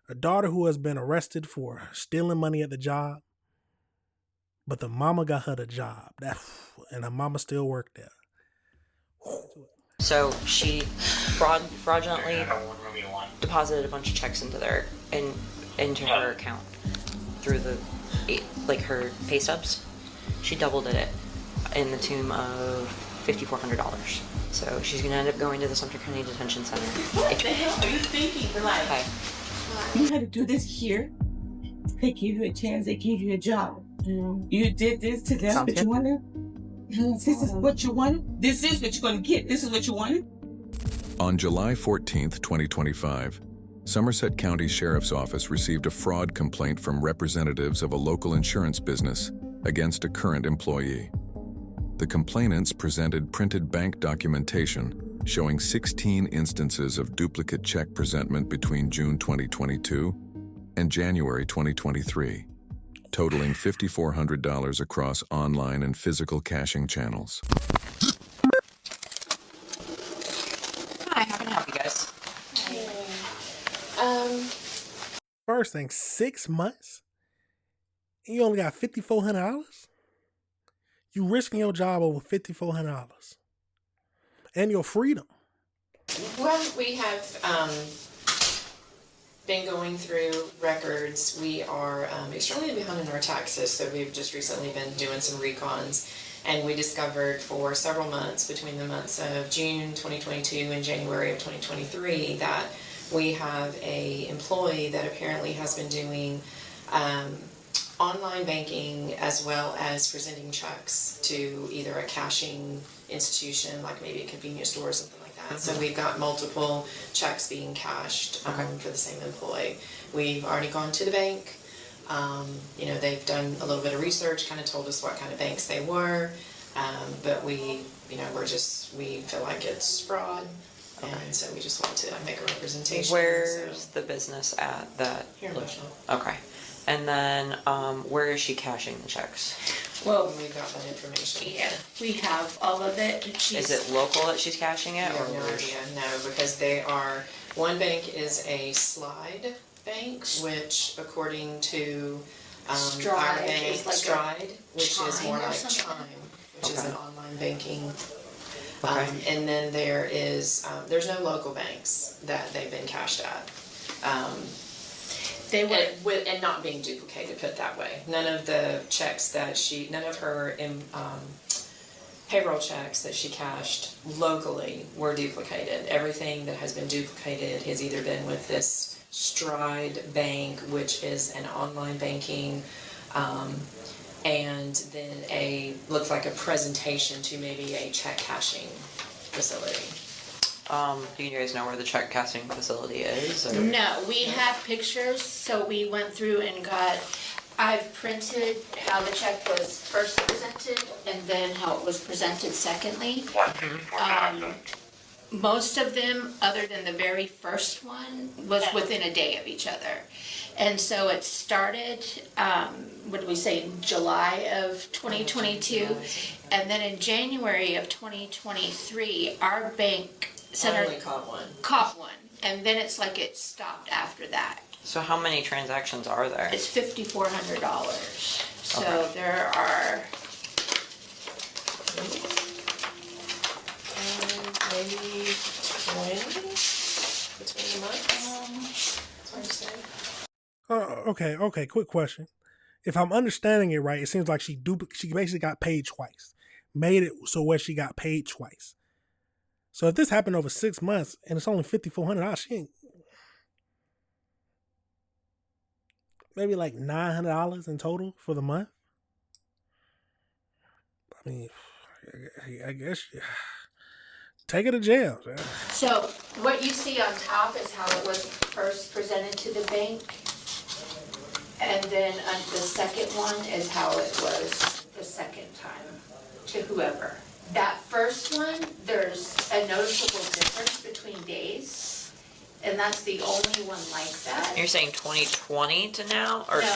A daughter who has been arrested for stealing money at the job, but the mama got her the job. And her mama still worked there. So she fraudulently deposited a bunch of checks into her account through her pay stubs. She doubled it in the tune of $5,400. So she's gonna end up going to the Sumter County Detention Center. What the hell are you thinking? Hi. You had to do this here. They gave you a chance. They gave you a job. You did this to them, but you wanted. This is what you want. This is what you're going to get. This is what you wanted. On July 14th, 2025, Somerset County Sheriff's Office received a fraud complaint from representatives of a local insurance business against a current employee. The complainants presented printed bank documentation showing 16 instances of duplicate check presentment between June 2022 and January 2023, totaling $5,400 across online and physical cashing channels. Hi, how can I help you guys? First thing, 6 months? And you only got $5,400? You risking your job over $5,400 and your freedom. Well, we have been going through records. We are extremely behind in our taxes, so we've just recently been doing some recons, and we discovered for several months between the months of June 2022 and January of 2023 that we have a employee that apparently has been doing online banking as well as presenting checks to either a cashing institution, like maybe a convenience store or something like that. So we've got multiple checks being cashed for the same employee. We've already gone to the bank. They've done a little bit of research, kind of told us what kind of banks they were, but we feel like it's fraud. And so we just want to make a representation. Where's the business at that? Here in Bushel. Okay. And then where is she cashing the checks? Well, we've got that information. Yeah, we have all of it. Is it local that she's cashing it? I have no idea, no, because one bank is a slide bank, which according to Stride our bank, is like Stride, which is more Chime or like something? Chime, which is an online banking. Okay. And then there's no local banks that they've been cashed at. They were And not being duplicated, put it that way. None of the checks none of her payroll checks that she cashed locally were duplicated. Everything that has been duplicated has either been with this Stride Bank, which is an online banking, and then looks like a presentation to maybe a check cashing facility. Do you guys know where the check cashing facility is? Or? No, we have pictures, so we went through and I've printed how the check was first presented and then how it was presented secondly. Most of them, other than the very first one, was within a day of each other. And so it started, what did we say, in July of 2022. And then in January of 2023, our bank center Only caught one. caught one. And then it's like it stopped after that. So how many transactions are there? It's $5,400. So Okay. there are, Maybe 20 between the months. That's what I'm saying. Okay, quick question. If I'm understanding it right, it seems like she basically got paid twice. Made it so where she got paid twice. So if this happened over 6 months and it's only $5,400, she ain't maybe like $900 in total for the month. I mean, I guess take her to jail. so what you see on top is how it was first presented to the bank. And then the second one is how it was the second time to whoever. That first one, there's a noticeable difference between days, and that's the only one like that. You're saying 2020 to now? Or No.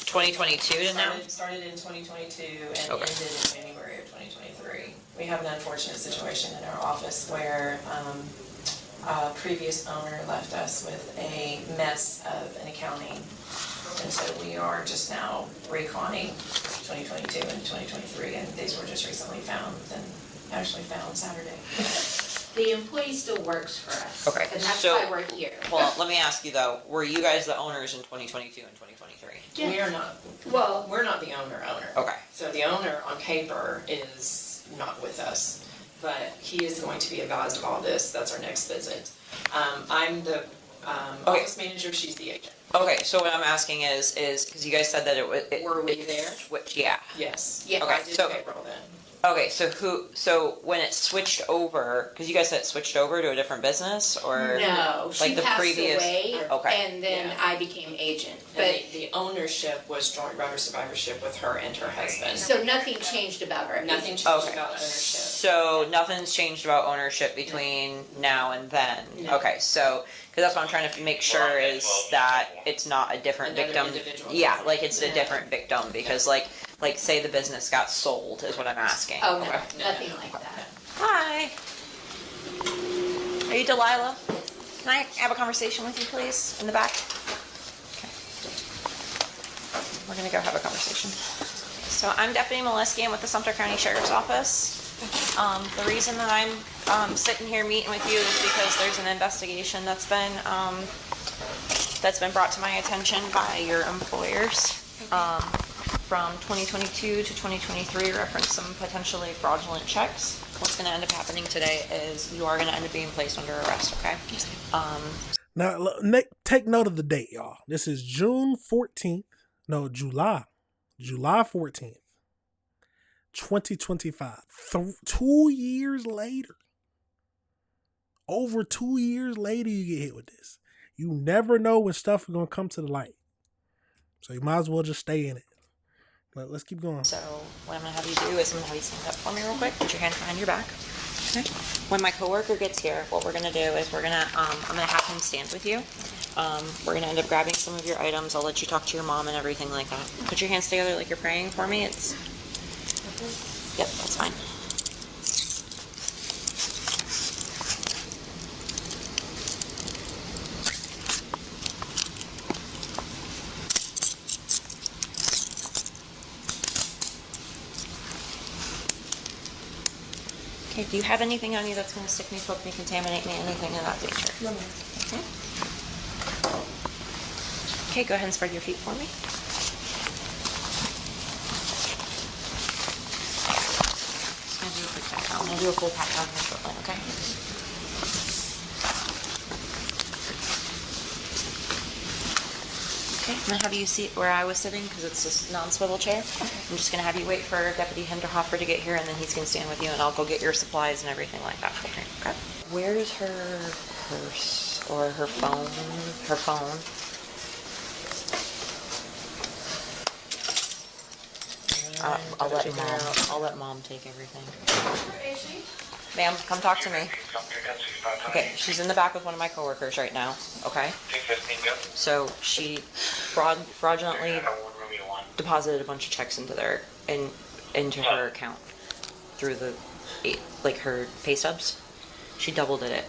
2022 to now? Started in 2022 and Okay. ended in January of 2023. We have an unfortunate situation in our office where previous owner left us with a mess of an accounting. And so we are just now reconning 2022 and 2023, and these were just recently found and actually found Saturday. The employee still works for us. Okay, And that's so- why we're here. Well, let me ask you though, were you guys the owners in 2022 and 2023? We are not, Well, we're not the owner. Okay. So the owner on paper is not with us, but he is going to be advised of all this. That's our next visit. I'm the office manager, she's the agent. Okay, so what I'm asking is because you guys said that it was. Were we there? Yeah. Yes. Yeah. Okay, I did so- payroll then. Okay, so when it switched over, because you guys said it switched over to a different business, or no, she like the passed previous. away, Okay. and then Yeah. I became agent. And But the ownership was joint rubber survivorship with her and her husband. so nothing changed about our Nothing agent. changed Okay. about ownership. So nothing's changed about ownership between now and then. No. Okay, so because that's what I'm trying to make sure is that it's not a different Another victim. individual. Yeah, like it's a No. different victim because like say the business got sold is what I'm asking. Oh no, Okay. nothing like that. Hi. Are you Delilah? Can I have a conversation with you, please, in the back? Okay. We're gonna go have a conversation. So I'm Deputy Molesky. I'm with the Sumter County Sheriff's Office. The reason that I'm sitting here meeting with you is because there's an investigation that's been brought to my attention by your employers. From 2022 to 2023 reference some potentially fraudulent checks. What's going to end up happening today is you are going to end up being placed under arrest, okay? Now, take note of the date, y'all. This is July 14th, 2025. 2 years later. Over 2 years later, you get hit with this. You never know when stuff is going to come to the light. So you might as well just stay in it. But let's keep going. So what I'm going to have you do is I'm going to have you stand up for me real quick. Put your hands behind your back. Okay. When my coworker gets here, what we're going to do is I'm going to have him stand with you. We're going to end up grabbing some of your items. I'll let you talk to your mom and everything like that. Put your hands together like you're praying for me. Yep, that's fine. Okay, do you have anything on you that's going to stick me, poke me, contaminate me, anything of that nature? No, ma'am. Okay. Okay, go ahead and spread your feet for me. Just going to do a quick pat down. I'm going to do a full pat down here shortly, okay? Okay, I'm going to have you sit where I was sitting because it's this non-swivel chair. I'm just going to have you wait for Deputy Hinterhofer to get here and then he's going to stand with you and I'll go get your supplies and everything like that. Okay. Where's her purse or her phone? Her phone. I'll let mom take everything. Ma'am, come talk to me. Okay, she's in the back with one of my coworkers right now. Okay. So she fraudulently deposited a bunch of checks into her account through her pay stubs. She doubled it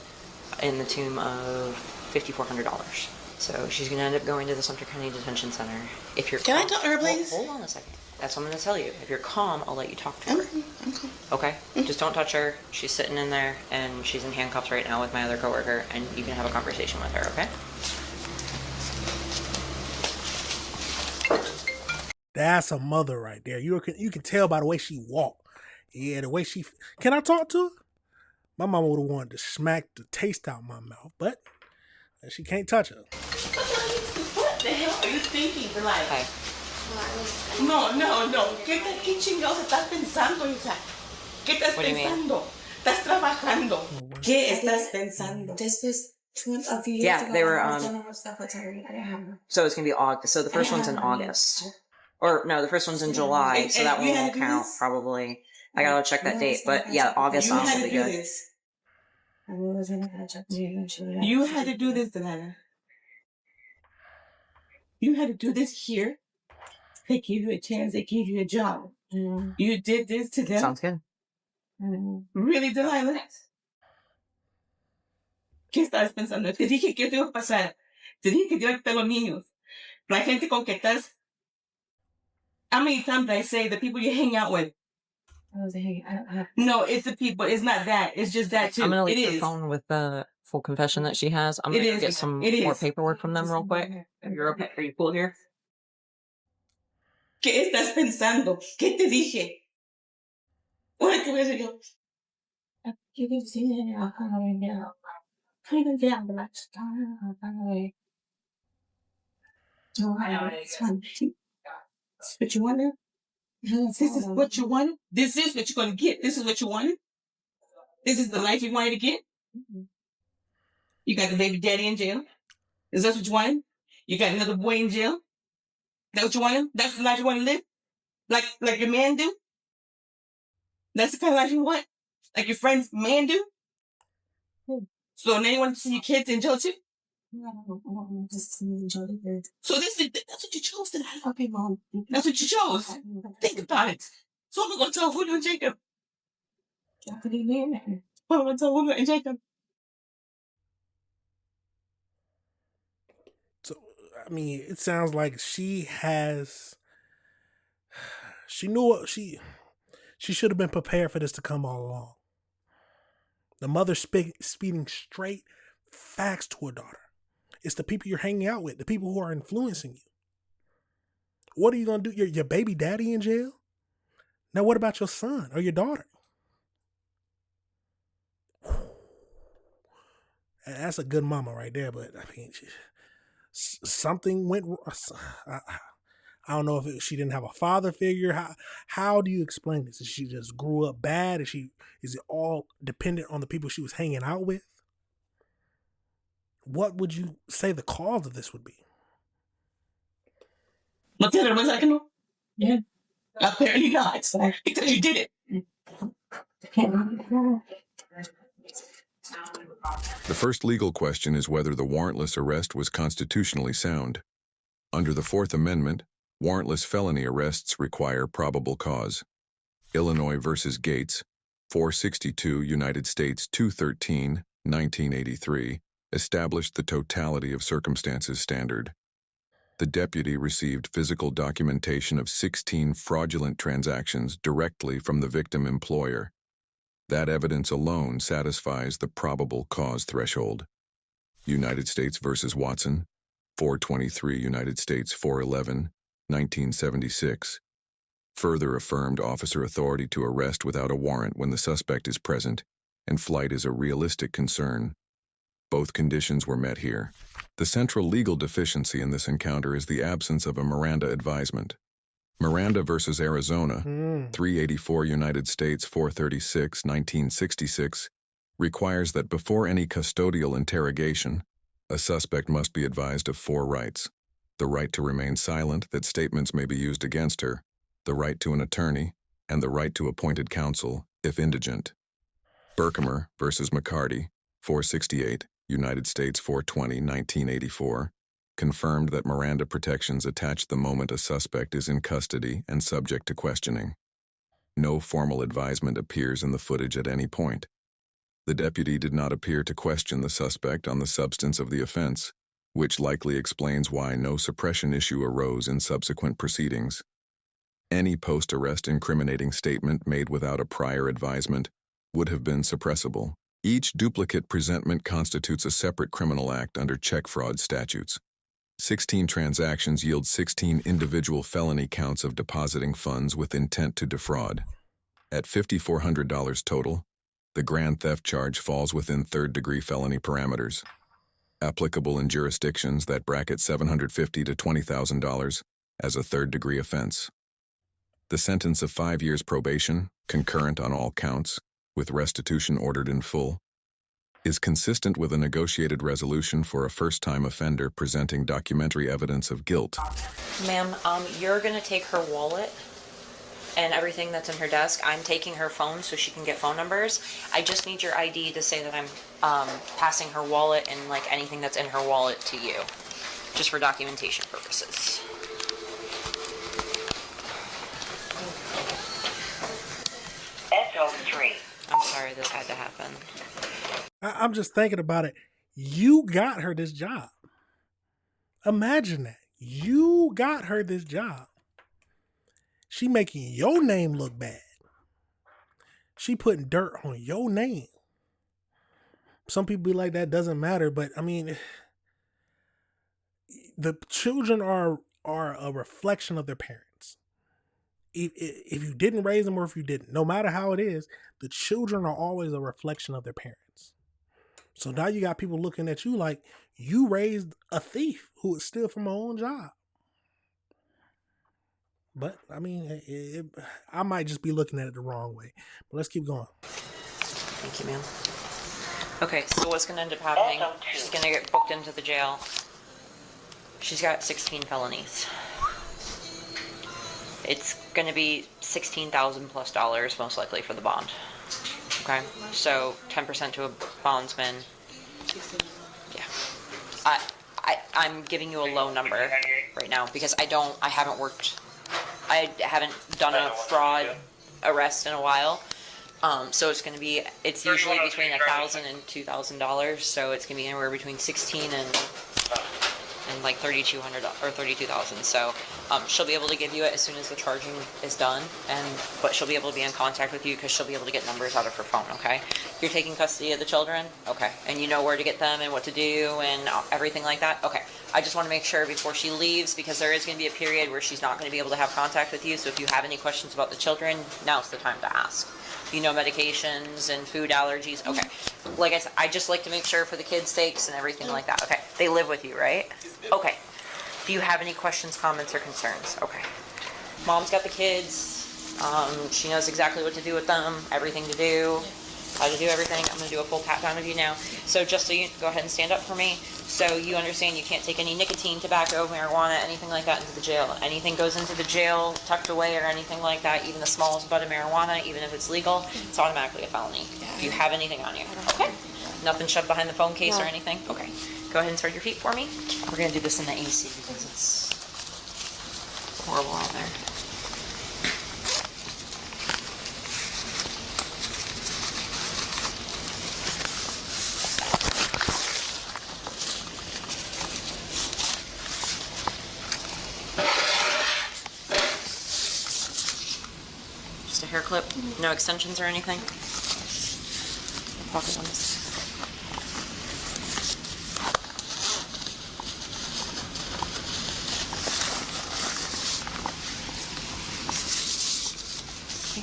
in the tune of $5,400. So she's gonna end up going to the Sumter County Detention Center. If you're Can I talk to her, please? Hold on a second. That's what I'm gonna tell you. If you're calm, I'll let you talk to her. I'm cool. Okay? Just don't touch her. She's sitting in there and she's in handcuffs right now with my other coworker and you can have a conversation with her, okay? That's a mother right there. You can tell by the way she walked. Yeah, the way she... Can I talk to her? My mama would have wanted to smack the taste out my mouth, but she can't touch her. What the hell are you thinking, Delilah? Hi. No. ¿Qué chingados estás pensando, hija? ¿Qué estás What do you mean? pensando? ¿Estás trabajando? ¿Qué estás pensando? This was a few years Yeah, ago. they were, I was done with stuff with her. I didn't have her. So it's gonna be August. So the first one's in August. Or no, the first one's in July, so that one you had won't to do count this? probably. I gotta check that No, date, it's not. but yeah, August You sounds had will to be do good. this. I wasn't gonna touch you. You had to do this, Delilah. You had to do this here. They gave you a chance. They gave you a job. Mm, You did this to them. Sounds good. mm. Really, Delilah? ¿Qué estás pensando? Te dije que te iba a pasar. Te dije que te iba a quitar los niños. La gente con que estás. How many times did I say the people you hang out with? No, it's the people. It's not that. It's just that too. I'm gonna It leave her is. phone with the full confession that she has. I'm It gonna go is. get some It more is. paperwork from them real quick. You're okay? Are you cool here? ¿Qué estás pensando? ¿Qué te dije? Ahora, ¿qué voy a hacer yo? You can see it now. Kind of down the last time. It's fine. This is what you wanted? This is what you wanted? This is what you're going to get. This is what you wanted? This is the life you wanted to get? You got the baby daddy in jail? Is that what you wanted? You got another boy in jail? That what you wanted? That's the life you want to live? Like your man do? That's the kind of life you want? Like your friend's man do? So now you want to see your kids in jail too? So that's what you chose tonight. Okay, Mom. That's what you chose. Think about it. So I'm going to tell Julio and Jacob. I'm going to tell Julio and Jacob. So, I mean, it sounds like she knew what she should have been prepared for this to come all along. The mother speaking straight facts to her daughter. It's the people you're hanging out with, the people who are influencing you. What are you going to do? Your baby daddy in jail? Now, what about your son or your daughter? That's a good mama right there, but I mean, something went wrong. I don't know if she didn't have a father figure. How do you explain this? Is she just grew up bad? Is it all dependent on the people she was hanging out with? What would you say the cause of this would be? Yeah. Apparently not. Because you did it. The first legal question is whether the warrantless arrest was constitutionally sound. Under the Fourth Amendment, warrantless felony arrests require probable cause. Illinois v. Gates, 462 United States 213, 1983, established the totality of circumstances standard. The deputy received physical documentation of 16 fraudulent transactions directly from the victim employer. That evidence alone satisfies the probable cause threshold. United States v. Watson, 423 United States 411, 1976, further affirmed officer authority to arrest without a warrant when the suspect is present, and flight is a realistic concern. Both conditions were met here. The central legal deficiency in this encounter is the absence of a Miranda advisement. Miranda v. Arizona, 384 United States 436, 1966, requires that before any custodial interrogation, a suspect must be advised of 4 rights: the right to remain silent that statements may be used against her, the right to an attorney, and the right to appointed counsel, if indigent. Berkemer v. McCarty, 468, United States 420, 1984, confirmed that Miranda protections attach the moment a suspect is in custody and subject to questioning. No formal advisement appears in the footage at any point. The deputy did not appear to question the suspect on the substance of the offense, which likely explains why no suppression issue arose in subsequent proceedings. Any post-arrest incriminating statement made without a prior advisement would have been suppressible. Each duplicate presentment constitutes a separate criminal act under check fraud statutes. 16 transactions yield 16 individual felony counts of depositing funds with intent to defraud. At $5,400 total, the grand theft charge falls within third-degree felony parameters, applicable in jurisdictions that bracket $750 to $20,000 as a third-degree offense. The sentence of 5 years probation, concurrent on all counts, with restitution ordered in full, is consistent with a negotiated resolution for a first-time offender presenting documentary evidence of guilt. Ma'am, you're gonna take her wallet and everything that's in her desk. I'm taking her phone so she can get phone numbers. I just need your ID to say that I'm passing her wallet and like anything that's in her wallet to you, just for documentation purposes. SO3. I'm sorry this had to happen. I'm just thinking about it. You got her this job. Imagine that. You got her this job. She making your name look bad. She putting dirt on your name. Some people be like, that doesn't matter, but I mean, the children are a reflection of their parents. If you didn't raise them or if you didn't, no matter how it is, the children are always a reflection of their parents. So now you got people looking at you like you raised a thief who would steal from her own job. But I mean, I might just be looking at it the wrong way. But let's keep going. Thank you, ma'am. Okay, so what's going to end up happening? She's going to get booked into the jail. She's got 16 felonies. It's going to be $16,000 plus most likely for the bond. Okay, so 10% to a bondsman. Yeah, I'm giving you a low number right now because I haven't done a fraud arrest in a while. So it's usually between $1,000 and $2,000. So it's gonna be anywhere between 16 and like 3,200 or 32,000. So she'll be able to give you it as soon as the charging is done, but she'll be able to be in contact with you because she'll be able to get numbers out of her phone. Okay, you're taking custody of the children. Okay, and you know where to get them and what to do and everything like that. Okay, I just want to make sure before she leaves, because there is going to be a period where she's not going to be able to have contact with you. So if you have any questions about the children, now's the time to ask. You know, medications and food allergies. Okay, like I said, I just like to make sure for the kids' sakes and everything like that. Okay, they live with you, right? Okay. Do you have any questions, comments, or concerns? Okay. Mom's got the kids. She knows exactly what to do with them, everything to do, how to do everything. I'm going to do a full pat down of you now. So just so you go ahead and stand up for me. So you understand you can't take any nicotine, tobacco, marijuana, anything like that into the jail. Anything goes into the jail tucked away or anything like that, even the smallest bud of marijuana, even if it's legal, it's automatically a felony. Do you have anything on you? Okay. Nothing shoved behind the phone case or anything? Okay. Go ahead and spread your feet for me. We're going to do this in the AC because it's horrible out there. Just a hair clip, no extensions or anything. Pocket on this.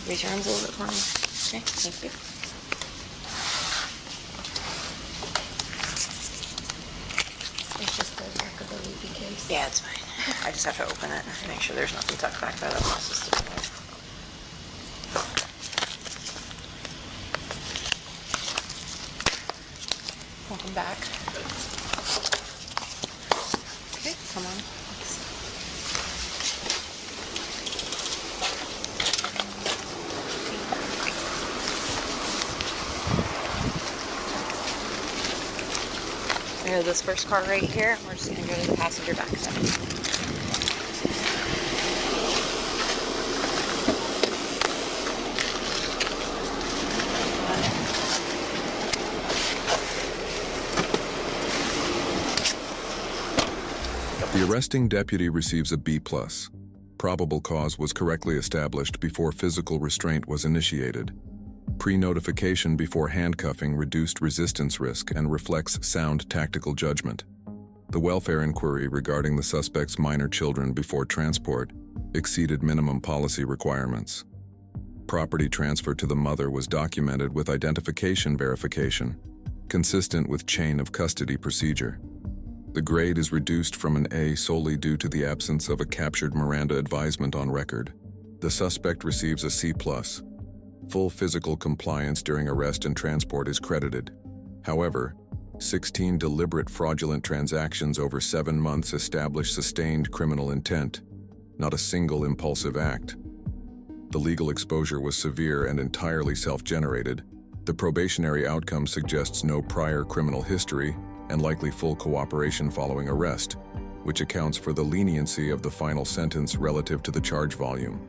Raise your arms a little bit for me. Okay, thank you. It's just the back of the loopy case. Yeah, it's fine. I just have to open it and make sure there's nothing tucked back there that wants us to do. Welcome back. Okay, come on. We have this first car right here. We're just going to go to the passenger back side. The arresting deputy receives a B+. Probable cause was correctly established before physical restraint was initiated. Pre-notification before handcuffing reduced resistance risk and reflects sound tactical judgment. The welfare inquiry regarding the suspect's minor children before transport exceeded minimum policy requirements. Property transfer to the mother was documented with identification verification, consistent with chain of custody procedure. The grade is reduced from an A solely due to the absence of a captured Miranda advisement on record. The suspect receives a C+. Full physical compliance during arrest and transport is credited. However, 16 deliberate fraudulent transactions over 7 months establish sustained criminal intent, not a single impulsive act. The legal exposure was severe and entirely self-generated. The probationary outcome suggests no prior criminal history and likely full cooperation following arrest, which accounts for the leniency of the final sentence relative to the charge volume.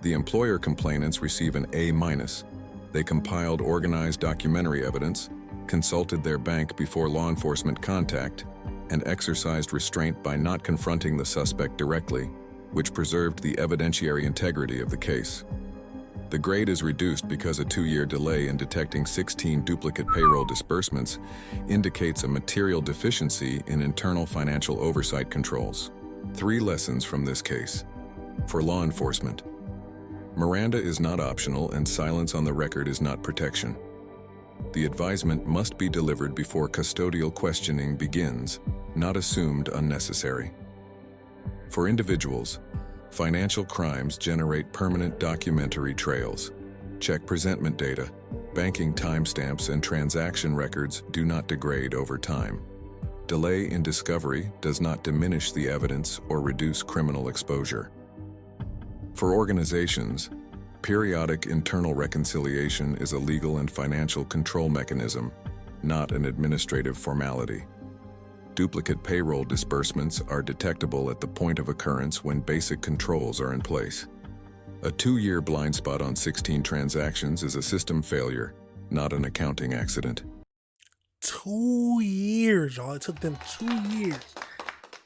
The employer complainants receive an A-. They compiled organized documentary evidence, consulted their bank before law enforcement contact, and exercised restraint by not confronting the suspect directly, which preserved the evidentiary integrity of the case. The grade is reduced because a 2-year delay in detecting 16 duplicate payroll disbursements indicates a material deficiency in internal financial oversight controls. 3 lessons from this case. For law enforcement, Miranda is not optional and silence on the record is not protection. The advisement must be delivered before custodial questioning begins, not assumed unnecessary. For individuals, financial crimes generate permanent documentary trails. Check presentment data, banking timestamps, and transaction records do not degrade over time. Delay in discovery does not diminish the evidence or reduce criminal exposure. For organizations, periodic internal reconciliation is a legal and financial control mechanism, not an administrative formality. Duplicate payroll disbursements are detectable at the point of occurrence when basic controls are in place. A 2-year blind spot on 16 transactions is a system failure, not an accounting accident. 2 years, y'all. It took them 2 years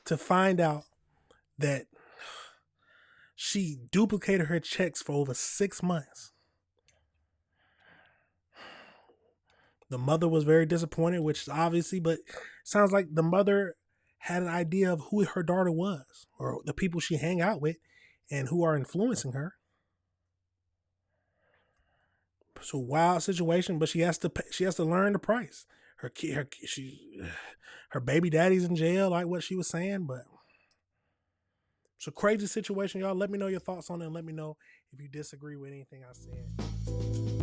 to find out that she duplicated her checks for over 6 months. The mother was very disappointed, which obviously, but sounds like the mother had an idea of who her daughter was or the people she hang out with and who are influencing her. It's a wild situation, but she has to learn the price. Her baby daddy's in jail, like what she was saying, but it's a crazy situation, y'all. Let me know your thoughts on it and let me know if you disagree with anything I said.